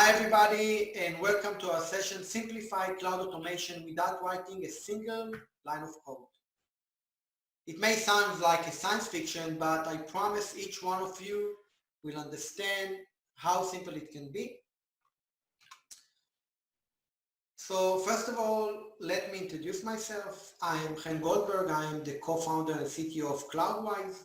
Hi everybody, and welcome to our session, Simplify Cloud Automation Without Writing a Single Line of Code. It may sound like a science fiction, but I promise each one of you will understand how simple it can be. So first of all, let me introduce myself. I am Chen Goldberg. I am the co-founder and CTO of Cloudwise.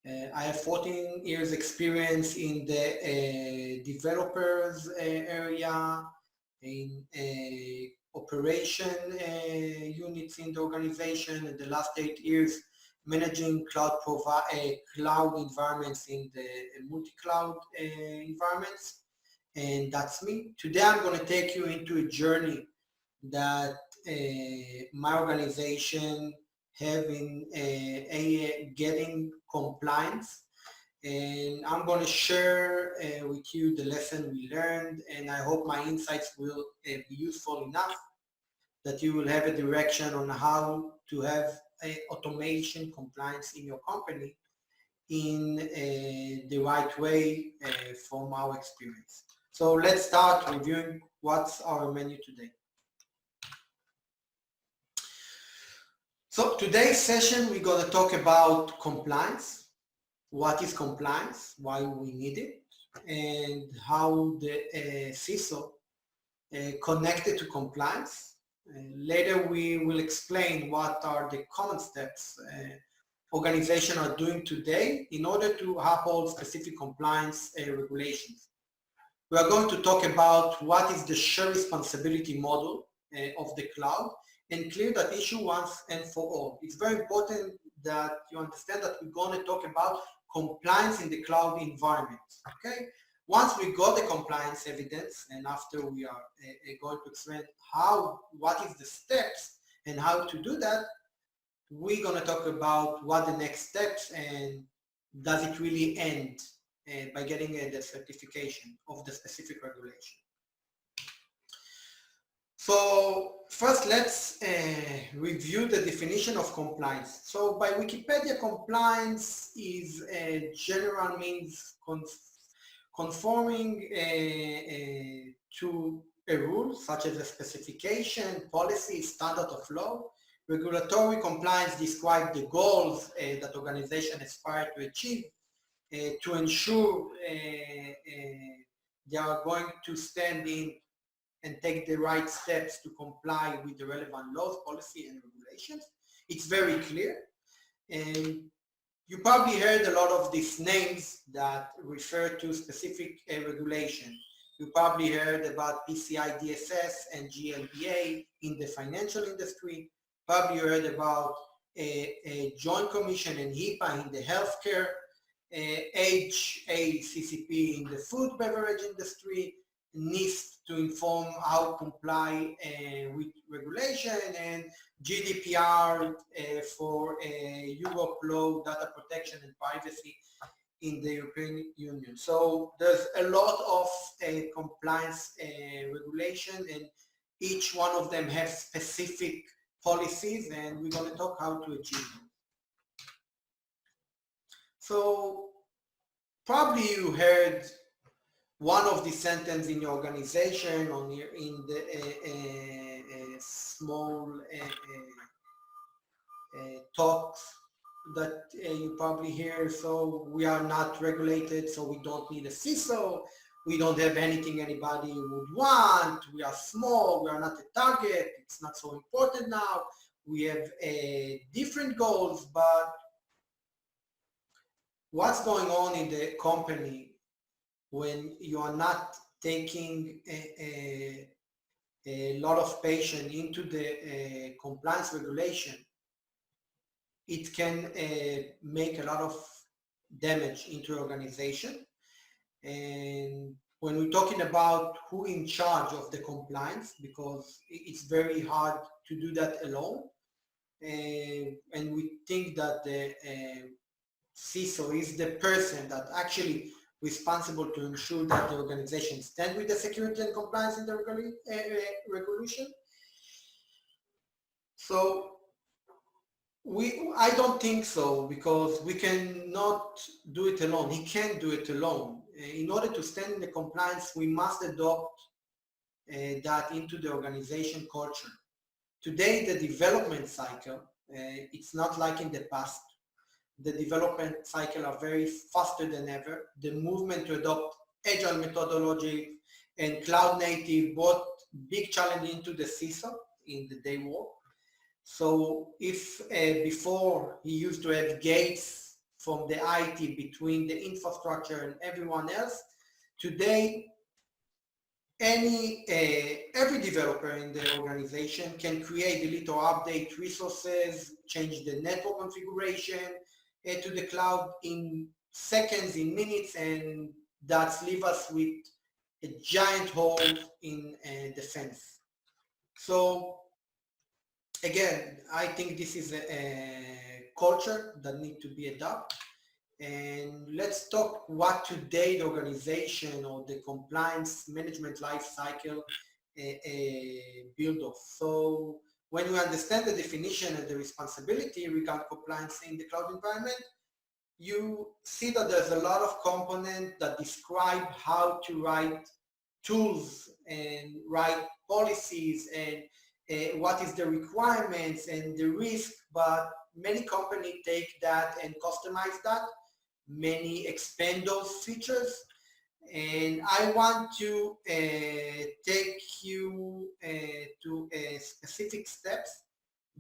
I have 14 years experience in the developers area, in operation units in the organization, and the last 8 years managing cloud environments in the multi-cloud environments. And that's me. Today I'm going to take you into a journey that my organization having getting compliance, and I'm going to share with you the lesson we learned, and I hope my insights will be useful enough that you will have a direction on how to have automation compliance in your company in the right way from our experience. So let's start reviewing what's our menu today. So today's session, we're going to talk about compliance. What is compliance, why we need it, and how the CISO connected to compliance. Later, we will explain what are the common steps organizations are doing today in order to uphold specific compliance regulations. We are going to talk about what is the shared responsibility model of the cloud, and clear that issue once and for all. It's very important that you understand that we're going to talk about compliance in the cloud environment, okay? Once we got the compliance evidence, and after we are going to explain what is the steps and how to do that, we're going to talk about what the next steps and does it really end by getting the certification of the specific regulation. So first, let's review the definition of compliance. So by Wikipedia, compliance is a general means conforming to a rule such as a specification, policy, standard of law. Regulatory compliance describes the goals that organizations aspire to achieve to ensure they are going to stand in and take the right steps to comply with the relevant laws, policy, and regulations. It's very clear. And you probably heard a lot of these names that refer to specific regulation. You probably heard about PCI DSS and GLBA in the financial industry. Probably heard about a Joint Commission and HIPAA in the healthcare, HACCP in the food beverage industry, NIST to inform how to comply with regulation, and GDPR for Europe law, data protection and privacy in the European Union. So there's a lot of compliance regulation, and each one of them has specific policies, and we're going to talk how to achieve them. So probably you heard one of the sentence in your organization or in the small talks that you probably hear. So we are not regulated, so we don't need a CISO. We don't have anything anybody would want. We are small. We are not a target. It's not so important now. We have different goals, but what's going on in the company when you are not taking a lot of patience into the compliance regulation? It can make a lot of damage into your organization. And when we're talking about who in charge of the compliance, because it's very hard to do that alone, and we think that the CISO is the person that actually responsible to ensure that the organization stand with the security and compliance in the regulation. So I don't think so, because we cannot do it alone. He can't do it alone. in order to stand in the compliance, we must adopt that into the organization culture. Today, the development cycle, it's not like in the past. The development cycle are very faster than ever. The movement to adopt agile methodology and cloud native brought big challenge into the CISO in the day work. So if before he used to have gates from the IT between the infrastructure and everyone else, today every developer in the organization can create, delete or update resources, change the network configuration to the cloud in seconds, in minutes, and that's leave us with a giant hole in the fence. So again, I think this is a culture that needs to be adopted. And let's talk what today the organization or the compliance management life cycle build off. So when you understand the definition and the responsibility regarding compliance in the cloud environment, you see that there's a lot of components that describe how to write tools and write policies and what is the requirements and the risk, but many companies take that and customize that. Many expand those features, and I want to take you to specific steps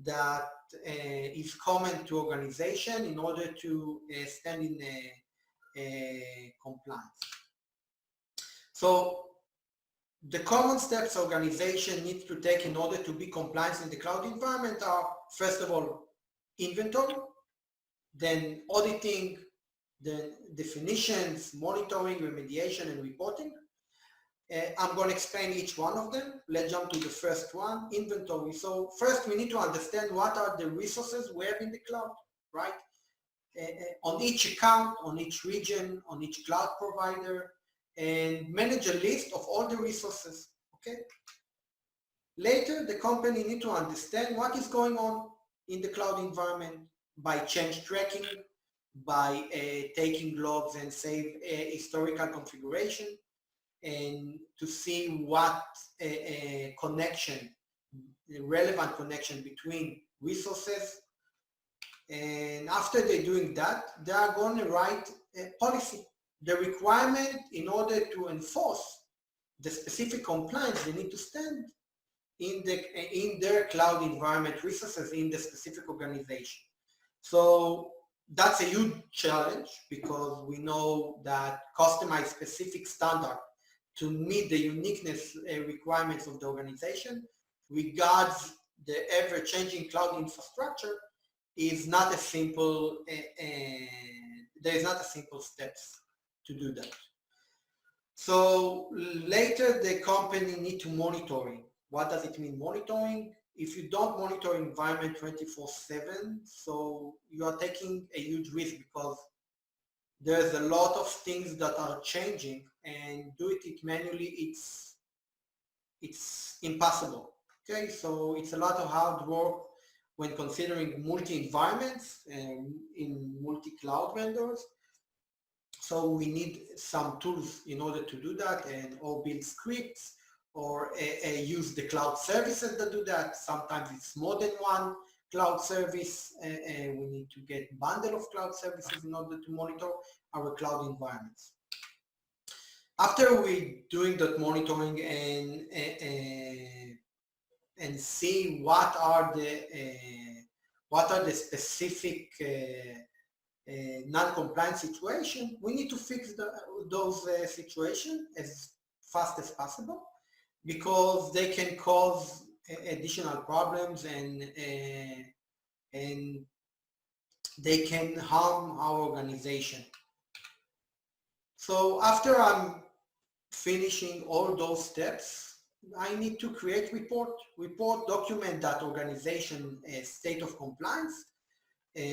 that is common to organization in order to stand in compliance. So the common steps organization needs to take in order to be compliant in the cloud environment are, first of all, inventory, then auditing, then definitions, monitoring, remediation, and reporting. I'm going to explain each one of them. Let's jump to the first one, inventory. So first we need to understand what are the resources we have in the cloud, right? On each account, on each region, on each cloud provider, and manage a list of all the resources, okay? Later, the company need to understand what is going on in the cloud environment by change tracking, by taking logs and save historical configuration, and to see what connection, the relevant connection between resources. And after they're doing that, they are going to write a policy. The requirement in order to enforce the specific compliance, they need to stand in their cloud environment resources in the specific organization. So that's a huge challenge because we know that customized specific standard to meet the uniqueness requirements of the organization regards the ever-changing cloud infrastructure is not a simple, there is not a simple steps to do that. So later the company need to monitoring. What does it mean monitoring? If you don't monitor environment 24/7, so you are taking a huge risk because there's a lot of things that are changing, and do it manually, it's impossible. Okay, so it's a lot of hard work when considering multi-environments and in multi-cloud vendors. So we need some tools in order to do that, and or build scripts or use the cloud services that do that. Sometimes it's more than one cloud service. We need to get bundle of cloud services in order to monitor our cloud environments. After we doing that monitoring and see what are the specific non-compliant situation, we need to fix those situations as fast as possible because they can cause additional problems and they can harm our organization. So after I'm finishing all those steps, I need to create report document that organization state of compliance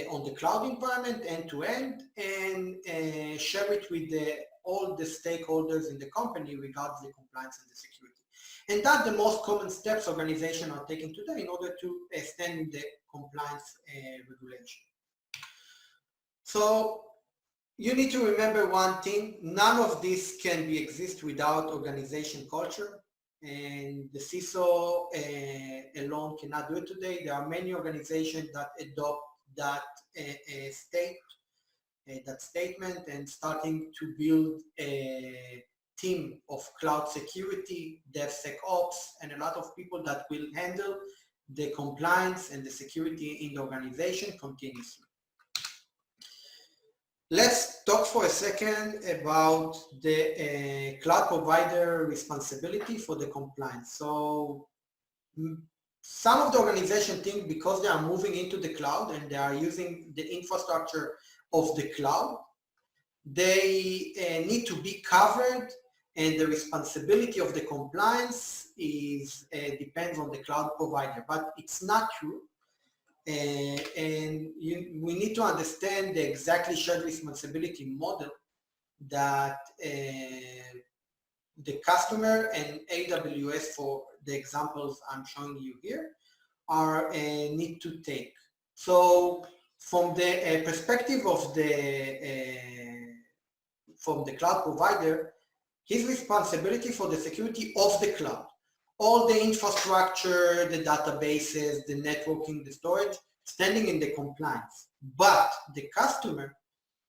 on the cloud environment end to end, and share it with all the stakeholders in the company regarding the compliance and the security. And that's the most common steps organizations are taking today in order to stand in the compliance regulation. So you need to remember one thing, none of this can be exist without organization culture, and the CISO alone cannot do it today. There are many organizations that adopt that that statement and starting to build a team of cloud security, DevSecOps, and a lot of people that will handle the compliance and the security in the organization continuously. Let's talk for a second about the cloud provider responsibility for the compliance. So some of the organizations think because they are moving into the cloud and they are using the infrastructure of the cloud, they need to be covered, and the responsibility of the compliance is depends on the cloud provider, but it's not true. And we need to understand the exactly shared responsibility model that the customer and AWS, for the examples I'm showing you here, are need to take. So from the perspective of from the cloud provider, his responsibility for the security of the cloud, all the infrastructure, the databases, the networking, the storage, standing in the compliance. But the customer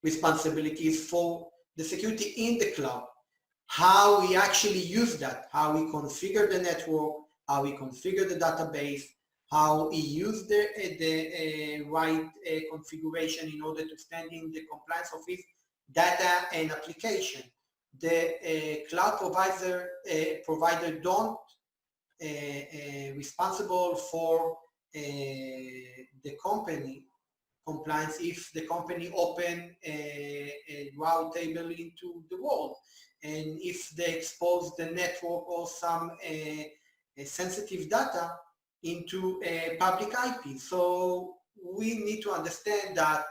responsibility is for the security in the cloud, how we actually use that, how we configure the network, how we configure the database, how we use the right configuration in order to stand in the compliance of his data and application. The cloud provider don't responsible for the company compliance if the company open a route table into the world, and if they expose the network or some sensitive data into a public IP. So we need to understand that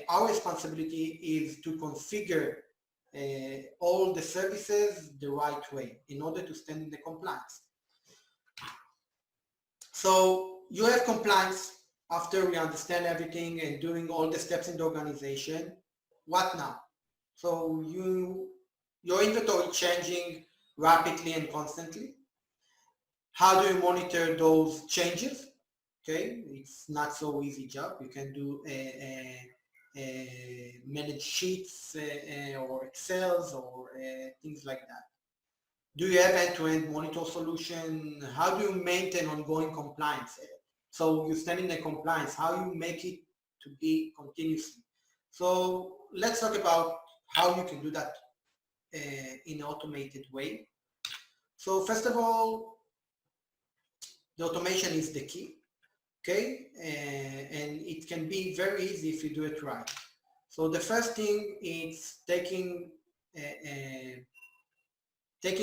our responsibility is to configure all the services the right way in order to stand in the compliance. So you have compliance after we understand everything and doing all the steps in the organization. What now? So your inventory changing rapidly and constantly. How do you monitor those changes? Okay, it's not so easy job. You can do manage sheets or Excels or things like that. Do you have end-to-end monitor solution? How do you maintain ongoing compliance? So you stand in the compliance, how you make it to be continuously. So let's talk about how you can do that in an automated way. So first of all, the automation is the key. Okay, and it can be very easy if you do it right. So the first thing is taking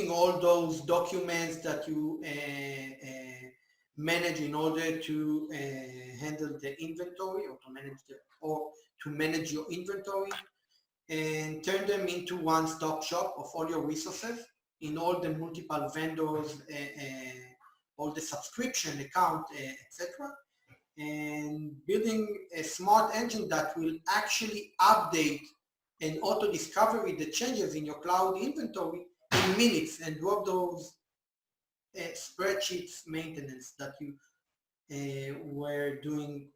all those documents that you manage in order to handle the inventory, or to manage your inventory, and turn them into one-stop shop of all your resources in all the multiple vendors, all the subscription account, etc. And building a smart engine that will actually update and auto discovery the changes in your cloud inventory in minutes, and drop those spreadsheets maintenance that you were doing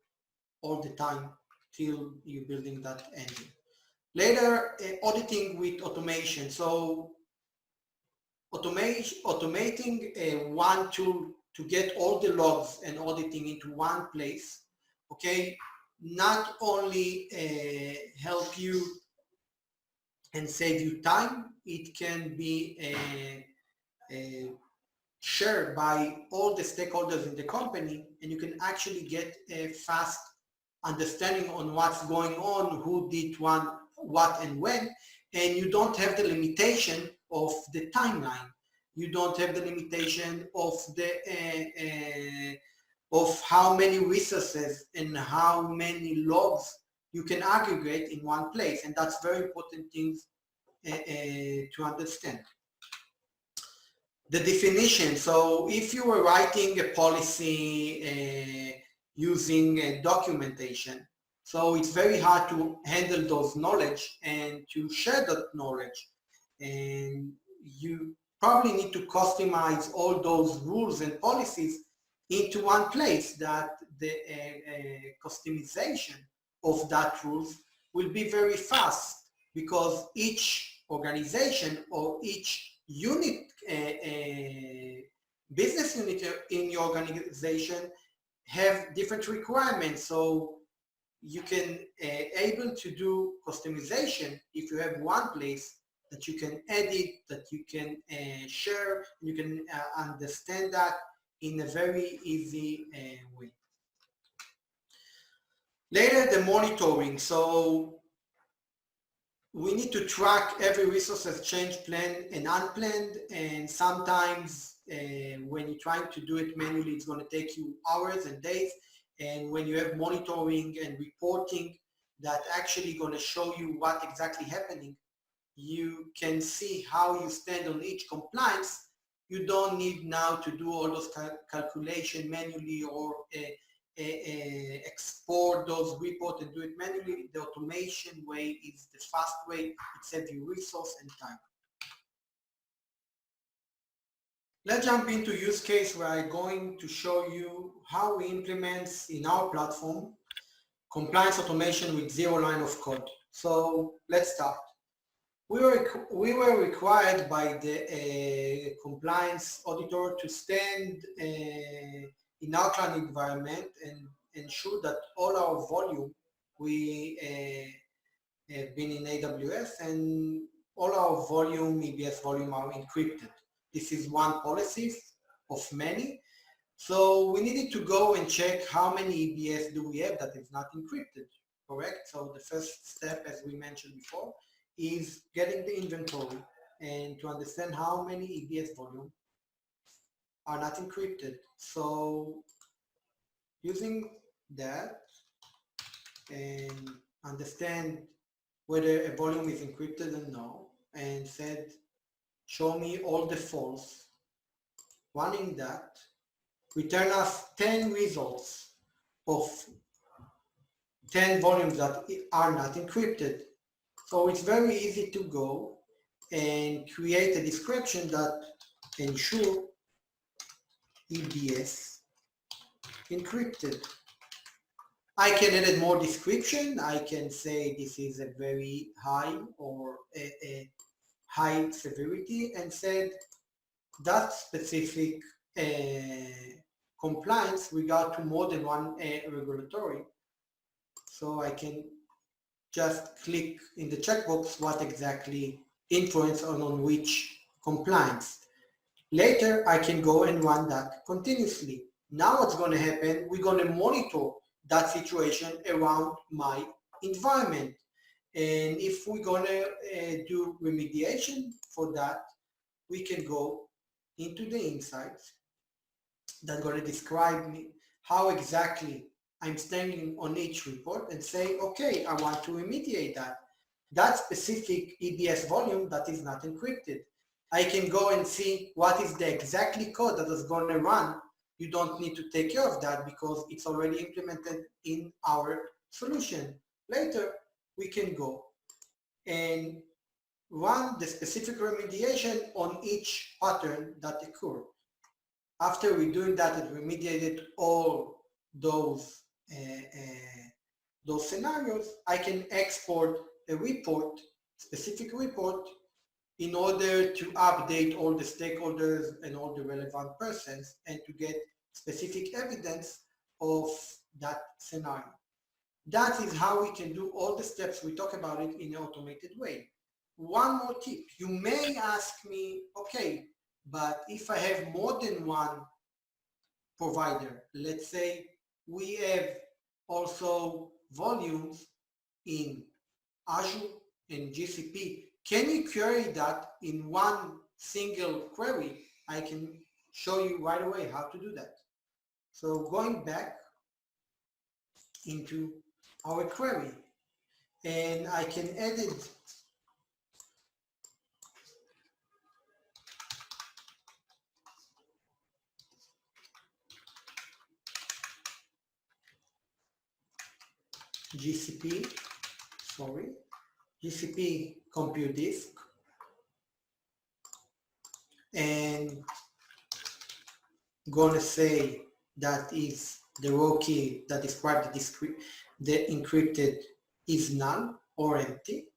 all the time till you're building that engine. Later, auditing with automation. So automating one tool to get all the logs and auditing into one place, okay, not only help you and save you time, it can be shared by all the stakeholders in the company, and you can actually get a fast understanding on what's going on, who did what and when, and you don't have the limitation of the timeline. You don't have the limitation of of how many resources and how many logs you can aggregate in one place, and that's very important things to understand. The definition. So if you were writing a policy using documentation, So it's very hard to handle those knowledge and to share that knowledge. And you probably need to customize all those rules and policies into one place that the customization of that rules will be very fast because each organization or each unit, business unit in your organization have different requirements. So you can able to do customization if you have one place that you can edit, that you can share, you can understand that in a very easy way. Later, the monitoring. So we need to track every resource as change, planned and unplanned, and sometimes when you're trying to do it manually, it's going to take you hours and days. And when you have monitoring and reporting that actually going to show you what exactly happening, you can see how you stand on each compliance. You don't need now to do all those calculation manually or export those reports and do it manually. The automation way is the fast way. It saves you resource and time. Let's jump into use case where I'm going to show you how we implement in our platform compliance automation with 0 line of code. So let's start. We were required by the compliance auditor to stand in our cloud environment and ensure that all our volume, we have been in AWS and all our volume, EBS volume are encrypted. This is one policy of many. So we needed to go and check how many EBS do we have that is not encrypted, correct? So the first step, as we mentioned before, is getting the inventory and to understand how many EBS volume are not encrypted. So using that and understand whether a volume is encrypted or no, and said, show me all the false. Running that, return us 10 results of 10 volumes that are not encrypted. So it's very easy to go and create a description that ensure EBS encrypted. I can edit more description. I can say this is a very high or a high severity and said that specific compliance regard to more than one regulatory. So I can just click in the checkbox what exactly influence on which compliance. Later, I can go and run that continuously. Now what's going to happen, we're going to monitor that situation around my environment. And if we're going to do remediation for that, we can go into the insights that's going to describe me how exactly I'm standing on each report and say, okay, I want to remediate that specific EBS volume that is not encrypted. I can go and see what is the exactly code that is going to run. You don't need to take care of that because it's already implemented in our solution. Later, we can go and run the specific remediation on each pattern that occurred. After we're doing that and remediated all those scenarios, I can export a report, specific report, in order to update all the stakeholders and all the relevant persons and to get specific evidence of that scenario. That is how we can do all the steps. We talk about it in an automated way. One more tip. You may ask me, okay, but if I have more than one provider, let's say we have also volumes in Azure and GCP, can we query that in one single query? I can show you right away how to do that. So going back into our query, and I can edit GCP, GCP compute disk, and gonna say that is the raw key that describes the encrypted is null or empty,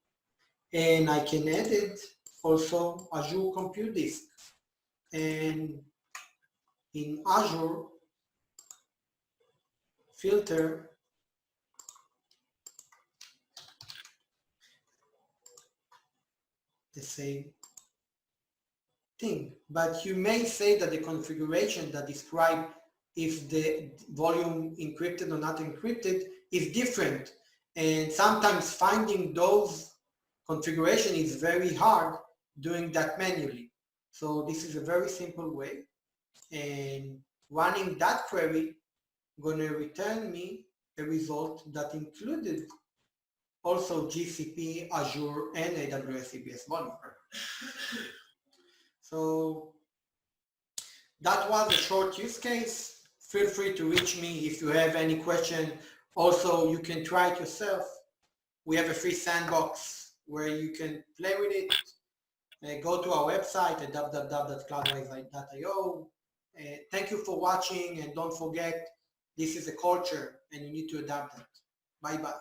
and I can edit also Azure compute disk, and in Azure filter the same thing, but you may say that the configuration that describe if the volume encrypted or not encrypted is different, and sometimes finding those configuration is very hard doing that manually. So this is a very simple way, and running that query going to return me a result that included also GCP, Azure, and AWS EBS volume. So that was a short use case. Feel free to reach me if you have any question. Also, you can try it yourself. We have a free sandbox where you can play with it. Go to our website at www.cloudways.io. Thank you for watching, and don't forget, this is a culture and you need to adapt it. Bye-bye.